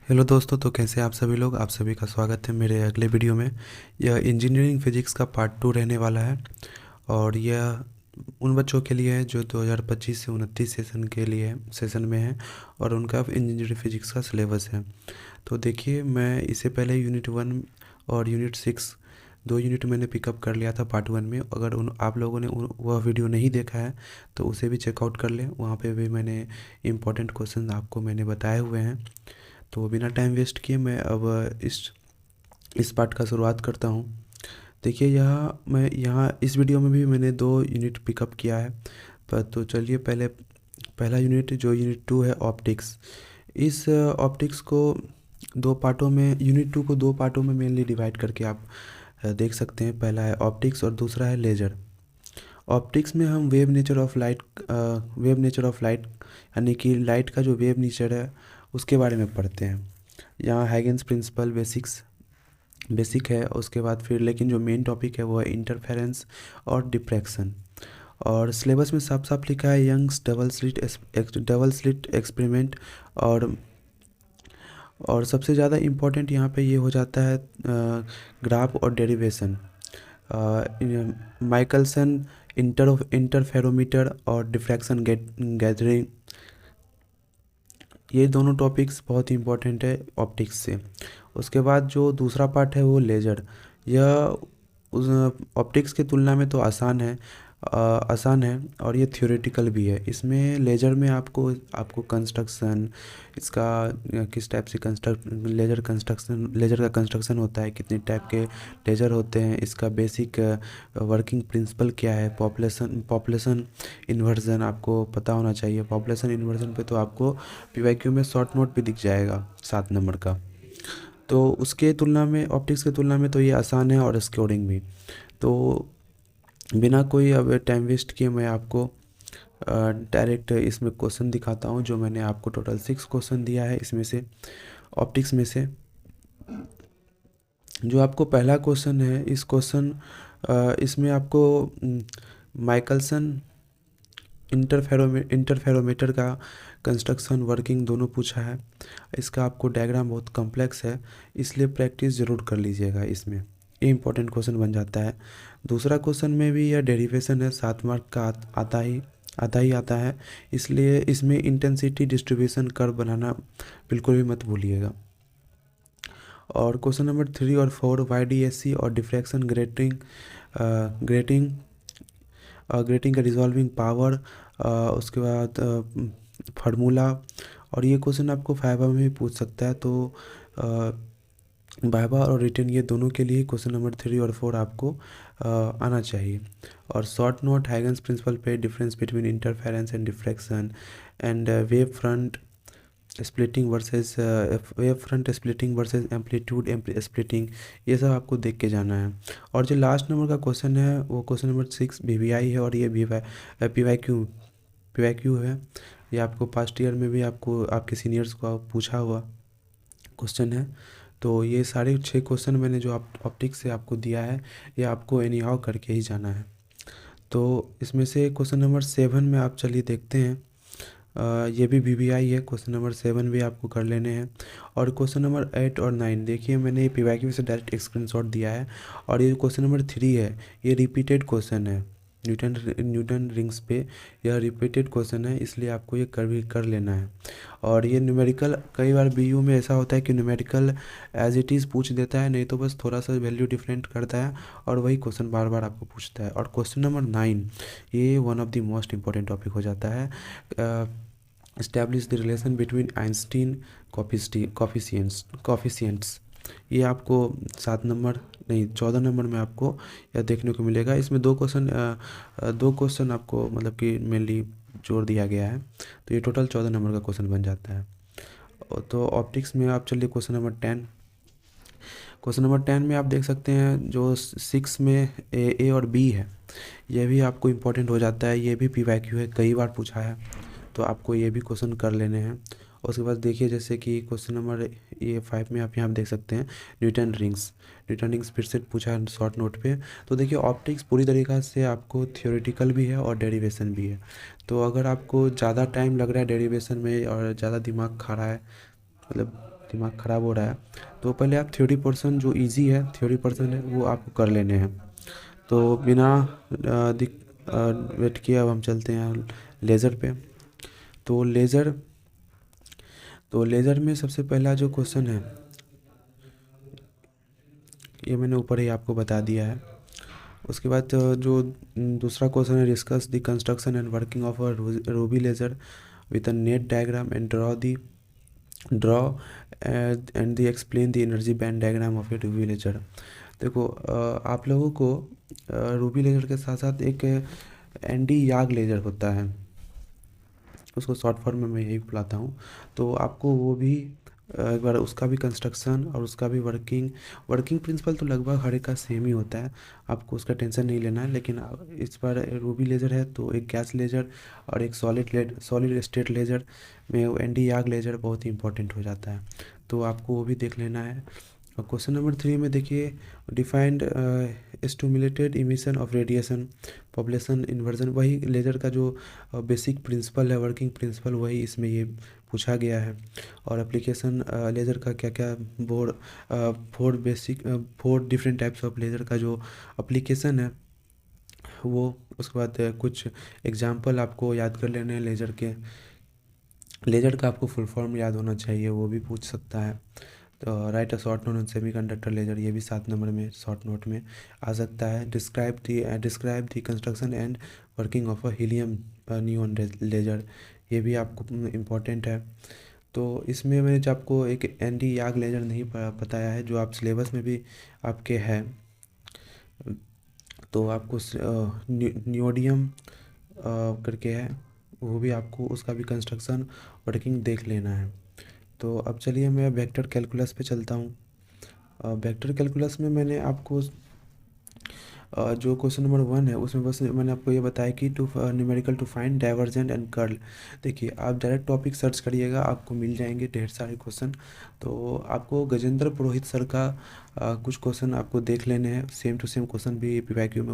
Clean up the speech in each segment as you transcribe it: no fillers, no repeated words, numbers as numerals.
Hello दोस्तों, तो कैसे आप सभी लोग। आप सभी का स्वागत है मेरे अगले वीडियो में। यह इंजीनियरिंग फिजिक्स का पार्ट 2 रहने वाला है और यह उन बच्चों के लिए है जो 2025 से 29 सेशन में है और उनका इंजीनियरिंग फिजिक्स का सिलेबस है। तो देखिए, मैं इससे पहले यूनिट 1 और यूनिट 6 दो यूनिट मैंने पिकअप कर लिया था पार्ट 1 में। अगर उन आप लोगों ने वह वीडियो नहीं देखा है तो उसे भी चेकआउट कर लें। वहाँ पे भी मैंने इम्पोर्टेंट क्वेश्चन आपको मैंने बताए हुए हैं। तो बिना टाइम वेस्ट किए मैं अब इस पार्ट का शुरुआत करता हूँ। देखिए, यहाँ इस वीडियो में भी मैंने 2 यूनिट पिकअप किया है। पर तो चलिए, पहले पहला यूनिट जो यूनिट 2 है, ऑप्टिक्स। इस ऑप्टिक्स को दो पार्टों में, यूनिट 2 को दो पार्टों में मेनली डिवाइड करके आप देख सकते हैं। पहला है ऑप्टिक्स और दूसरा है लेजर। ऑप्टिक्स में हम वेव नेचर ऑफ लाइट यानी कि लाइट का जो वेव नेचर है उसके बारे में पढ़ते हैं। यहाँ हैगेन्स प्रिंसिपल बेसिक है। उसके बाद फिर लेकिन जो मेन टॉपिक है वो है इंटरफेरेंस और डिफ्रैक्शन। और सिलेबस में साफ साफ लिखा है यंग्स डबल स्लिट एक्सपेरिमेंट। और सबसे ज़्यादा इम्पोर्टेंट यहाँ पे ये हो जाता है ग्राफ और डेरिवेशन, माइकलसन इंटरफेरोमीटर और डिफ्रैक्शन गैदरिंग। ये दोनों टॉपिक्स बहुत ही इम्पोर्टेंट है ऑप्टिक्स से। उसके बाद जो दूसरा पार्ट है वो लेजर। यह उस ऑप्टिक्स की तुलना में तो आसान है और ये थ्योरेटिकल भी है। इसमें लेजर में आपको कंस्ट्रक्शन, इसका किस टाइप से लेजर का कंस्ट्रक्शन होता है, कितने टाइप के लेजर होते हैं, इसका बेसिक वर्किंग प्रिंसिपल क्या है, पॉपुलेशन इन्वर्जन आपको पता होना चाहिए। पॉपुलेशन इन्वर्जन पे तो आपको पीवाईक्यू में शॉर्ट नोट भी दिख जाएगा 7 नंबर का। तो उसके तुलना में, ऑप्टिक्स की तुलना में तो ये आसान है और स्कोरिंग भी। तो बिना कोई अब टाइम वेस्ट किए मैं आपको डायरेक्ट इसमें क्वेश्चन दिखाता हूँ। जो मैंने आपको टोटल 6 क्वेश्चन दिया है इसमें से, ऑप्टिक्स में से। जो आपको पहला क्वेश्चन है, इसमें आपको माइकलसन इंटरफेरोमीटर का कंस्ट्रक्शन वर्किंग दोनों पूछा है। इसका आपको डायग्राम बहुत कॉम्प्लेक्स है, इसलिए प्रैक्टिस ज़रूर कर लीजिएगा। इसमें ये इंपॉर्टेंट क्वेश्चन बन जाता है। दूसरा क्वेश्चन में भी यह डेरिवेशन है, 7 मार्क का आता है। इसलिए इसमें इंटेंसिटी डिस्ट्रीब्यूशन कर्व बनाना बिल्कुल भी मत भूलिएगा। और क्वेश्चन नंबर 3 और 4 वाईडीएससी और डिफ्रैक्शन ग्रेटिंग ग्रेटिंग का रिजॉल्विंग पावर, उसके बाद फार्मूला। और ये क्वेश्चन आपको वाइवा में भी पूछ सकता है। तो वाइवा और रिटन ये दोनों के लिए क्वेश्चन नंबर 3 और 4 आपको आना चाहिए। और शॉर्ट नोट हैगन्स प्रिंसिपल पे difference between interference and diffraction and wave front splitting versus amplitude splitting, ये सब आपको देख के जाना है। और जो लास्ट नंबर का क्वेश्चन है वो क्वेश्चन नंबर 6 वीवीआई है और ये पीवाईक्यू है। ये आपको पास्ट ईयर में भी आपको आपके सीनियर्स को पूछा हुआ क्वेश्चन है। तो ये सारे 6 क्वेश्चन मैंने जो ऑप्टिक्स से आपको दिया है, ये आपको एनी हाउ करके ही जाना है। तो इसमें से क्वेश्चन नंबर 7 में आप चलिए देखते हैं। ये भी वीवीआई है। क्वेश्चन नंबर 7 भी आपको कर लेने हैं। और क्वेश्चन नंबर 8 और 9 देखिए, मैंने ये पीवाईक्यू से डायरेक्ट स्क्रीनशॉट दिया है। और ये क्वेश्चन नंबर 3 है, ये रिपीटेड क्वेश्चन है न्यूटन रिंग्स पे। यह रिपीटेड क्वेश्चन है, इसलिए आपको ये कर लेना है। और ये न्यूमेरिकल, कई बार बीयू में ऐसा होता है कि न्यूमेरिकल एज इट इज़ पूछ देता है, नहीं तो बस थोड़ा सा वैल्यू डिफरेंट करता है और वही क्वेश्चन बार बार आपको पूछता है। और क्वेश्चन नंबर 9 ये one of the most important topic हो जाता है। Establish the relation between Einstein coefficients. ये आपको 7 नंबर नहीं 14 नंबर में आपको यह देखने को मिलेगा। इसमें दो क्वेश्चन आपको मतलब कि मेनली जोड़ दिया गया है। तो ये टोटल 14 नंबर का क्वेश्चन बन जाता है। तो ऑप्टिक्स में आप चलिए क्वेश्चन नंबर 10। क्वेश्चन नंबर 10 में आप देख सकते हैं जो 6 में ए और बी है, ये भी आपको इम्पोर्टेंट हो जाता है। ये भी पीवाईक्यू है, कई बार पूछा है, तो आपको ये भी क्वेश्चन कर लेने हैं। और उसके बाद देखिए, जैसे कि क्वेश्चन नंबर ये 5 में आप यहाँ देख सकते हैं न्यूटन रिंग्स फिर से पूछा है शॉर्ट नोट पे। तो देखिए, ऑप्टिक्स पूरी तरीक़ा से आपको थियोरेटिकल भी है और डेरिवेशन भी है। तो अगर आपको ज़्यादा टाइम लग रहा है डेरिवेशन में और ज़्यादा दिमाग खा रहा है, मतलब दिमाग ख़राब हो रहा है, तो पहले आप थ्योरी पोर्शन जो इजी है, थ्योरी पोर्शन है वो आपको कर लेने हैं। तो बिना वेट किए अब हम चलते हैं लेज़र पे। तो लेज़र में सबसे पहला जो क्वेश्चन है ये मैंने ऊपर ही आपको बता दिया है। उसके बाद जो दूसरा क्वेश्चन है, discuss the construction and working of a Ruby laser with a net diagram and draw and the explain the energy band diagram of A Ruby laser. देखो आप लोगों को रूबी लेज़र के साथ साथ एक एनडी याग लेज़र होता है, उसको शॉर्ट फॉर्म में मैं यही बुलाता हूँ। तो आपको वो भी एक बार उसका भी कंस्ट्रक्शन और उसका भी वर्किंग प्रिंसिपल तो लगभग हर एक का सेम ही होता है, आपको उसका टेंशन नहीं लेना है। लेकिन इस बार रूबी लेज़र है तो एक गैस लेज़र और एक सॉलिड स्टेट लेज़र में एनडी याग लेज़र बहुत ही इंपॉर्टेंट हो जाता है, तो आपको वो भी देख लेना है। और क्वेश्चन नंबर 3 में देखिए, defined stimulated emission of radiation population inversion. वही लेज़र का जो बेसिक प्रिंसिपल है, वर्किंग प्रिंसिपल, वही इसमें ये पूछा गया है। और एप्लीकेशन लेज़र का क्या क्या four different types of laser का जो एप्लीकेशन है वो, उसके बाद कुछ एग्जाम्पल आपको याद कर लेने हैं लेज़र के। लेज़र का आपको फुल फॉर्म याद होना चाहिए, वो भी पूछ सकता है। तो right a short note on semiconductor laser, ये भी 7 नंबर में शॉर्ट नोट में आ सकता है। Describe the construction and working of a helium neon laser, ये भी आपको इम्पोर्टेंट है। तो इसमें मैंने जो आपको एक एनडी याग लेज़र नहीं बताया है, जो आप सिलेबस में भी आपके है, तो आपको नियोडियम करके है, वो भी आपको उसका भी कंस्ट्रक्शन वर्किंग देख लेना है। तो अब चलिए मैं वेक्टर कैलकुलस पे चलता हूँ। वेक्टर कैलकुलस में मैंने आपको जो क्वेश्चन नंबर 1 है उसमें बस मैंने आपको ये बताया कि two numerical to find divergent and curl. देखिए आप डायरेक्ट टॉपिक सर्च करिएगा, आपको मिल जाएंगे ढेर सारे क्वेश्चन। तो आपको गजेंद्र पुरोहित सर का कुछ क्वेश्चन आपको देख लेने हैं, सेम टू सेम क्वेश्चन भी पीवाईक्यू में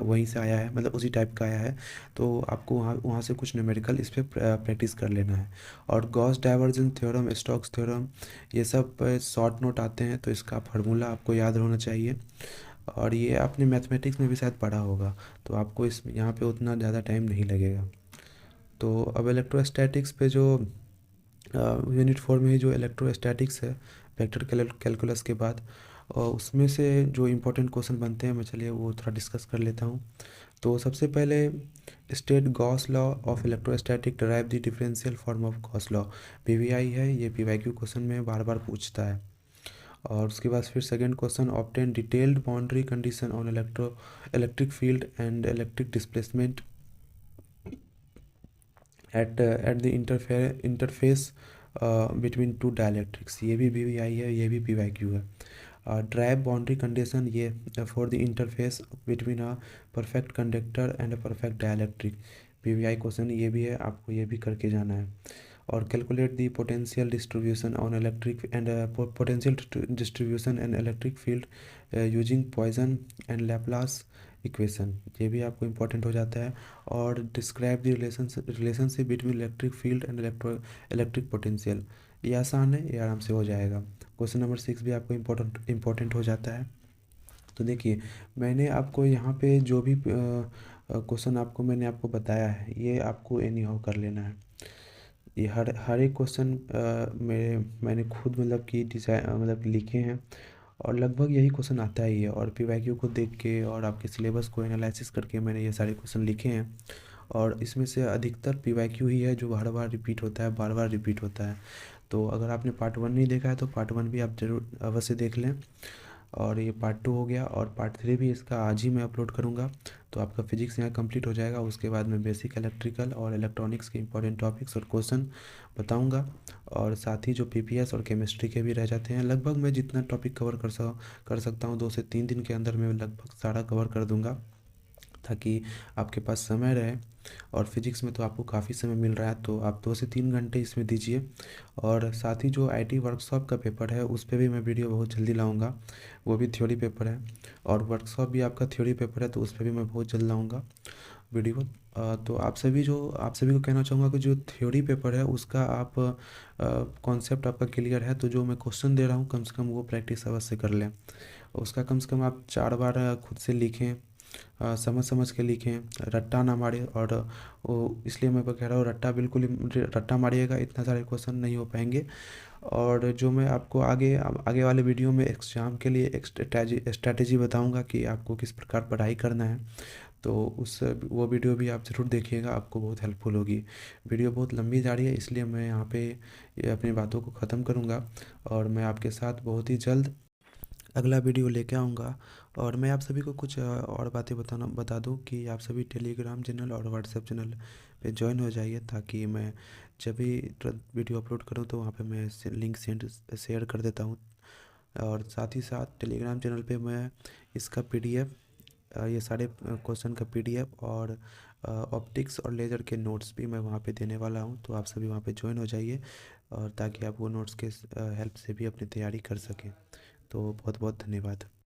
वहीं से आया है, मतलब उसी टाइप का आया है। तो आपको वहाँ से कुछ न्यूमेरिकल इस पर प्रैक्टिस कर लेना है। और Gauss divergence theorem, Stokes theorem, ये सब शॉर्ट नोट आते हैं, तो इसका फार्मूला आपको याद होना चाहिए। और ये आपने मैथमेटिक्स में भी शायद पढ़ा होगा, तो आपको इस यहाँ पे उतना ज़्यादा टाइम नहीं लगेगा। तो अब इलेक्ट्रोस्टैटिक्स पे जो यूनिट 4 में ही जो इलेक्ट्रोस्टैटिक्स है वेक्टर कैलकुलस के बाद, और उसमें से जो इम्पोर्टेंट क्वेश्चन बनते हैं, मैं चलिए वो थोड़ा डिस्कस कर लेता हूँ। तो सबसे पहले, state Gauss law of electrostatic derive the differential form of Gauss law. PVI है, ये पीवाईक्यू क्वेश्चन में बार बार पूछता है। और उसके बाद फिर second question, obtain detailed boundary condition on electric field and electric displacement at the interface between two dielectrics. ये भी पीवीआई है, ये भी पीवाईक्यू है। ड्राइव बाउंड्री कंडीशन, ये for the interface between a perfect conductor and a perfect dielectric, PVI question ये भी है, आपको ये भी करके जाना है। और calculate the potential distribution on electric and potential distribution and electric field using Poisson and Laplace equation, ये भी आपको इंपॉर्टेंट हो जाता है। और describe the relationship between electric field and electric potential, ये आसान है, ये आराम से हो जाएगा। क्वेश्चन नंबर 6 भी आपको इम्पोर्टेंट हो जाता है। तो देखिए मैंने आपको यहाँ पे जो भी क्वेश्चन आपको मैंने आपको बताया है, ये आपको एनी हाउ कर लेना है। ये हर एक क्वेश्चन मैंने खुद मतलब कि डिज़ाइन मतलब लिखे हैं, और लगभग यही क्वेश्चन आता ही है। और पीवाईक्यू को देख के और आपके सिलेबस को एनालिसिस करके मैंने ये सारे क्वेश्चन लिखे हैं। और इसमें से अधिकतर पीवाईक्यू ही है जो बार बार रिपीट होता है, बार बार रिपीट होता है। तो अगर आपने पार्ट 1 नहीं देखा है तो पार्ट 1 भी आप जरूर अवश्य देख लें। और ये पार्ट 2 हो गया, और पार्ट 3 भी इसका आज ही मैं अपलोड करूँगा। तो आपका फिजिक्स यहाँ कंप्लीट हो जाएगा। उसके बाद मैं बेसिक इलेक्ट्रिकल और इलेक्ट्रॉनिक्स के इंपॉर्टेंट टॉपिक्स और क्वेश्चन बताऊँगा। और साथ ही जो पीपीएस और केमिस्ट्री के भी रह जाते हैं, लगभग मैं जितना टॉपिक कवर कर सकता हूँ 2 से 3 दिन के अंदर मैं लगभग सारा कवर कर दूँगा, ताकि आपके पास समय रहे। और फिजिक्स में तो आपको काफ़ी समय मिल रहा है, तो आप 2 से 3 घंटे इसमें दीजिए। और साथ ही जो आईटी वर्कशॉप का पेपर है उस पर भी मैं वीडियो बहुत जल्दी लाऊंगा, वो भी थ्योरी पेपर है। और वर्कशॉप भी आपका थ्योरी पेपर है, तो उस पर भी मैं बहुत जल्द लाऊंगा। वीडियो। तो आप सभी को कहना चाहूँगा कि जो थ्योरी पेपर है उसका आप कॉन्सेप्ट आपका क्लियर है तो जो मैं क्वेश्चन दे रहा हूँ कम से कम वो प्रैक्टिस अवश्य कर लें। उसका कम से कम आप 4 बार खुद से लिखें, समझ समझ के लिखें, रट्टा ना मारें। और वो इसलिए मैं कह रहा हूँ रट्टा बिल्कुल ही रट्टा मारिएगा, इतना सारे क्वेश्चन नहीं हो पाएंगे। और जो मैं आपको आगे वाले वीडियो में एग्ज़ाम के लिए एक स्ट्रैटेजी बताऊंगा कि आपको किस प्रकार पढ़ाई करना है, तो उस वो वीडियो भी आप ज़रूर देखिएगा, आपको बहुत हेल्पफुल होगी। वीडियो बहुत लंबी जा रही है इसलिए मैं यहाँ पे ये अपनी बातों को ख़त्म करूँगा और मैं आपके साथ बहुत ही जल्द अगला वीडियो लेके आऊँगा। और मैं आप सभी को कुछ और बातें बता दूँ कि आप सभी टेलीग्राम चैनल और व्हाट्सएप चैनल पे ज्वाइन हो जाइए, ताकि मैं जब भी तुरंत वीडियो अपलोड करूँ तो वहाँ पे मैं लिंक शेयर कर देता हूँ। और साथ ही साथ टेलीग्राम चैनल पे मैं इसका पीडीएफ, ये सारे क्वेश्चन का पीडीएफ और ऑप्टिक्स और लेज़र के नोट्स भी मैं वहाँ पे देने वाला हूँ, तो आप सभी वहाँ पे ज्वाइन हो जाइए और ताकि आप वो नोट्स के हेल्प से भी अपनी तैयारी कर सकें। तो बहुत बहुत धन्यवाद।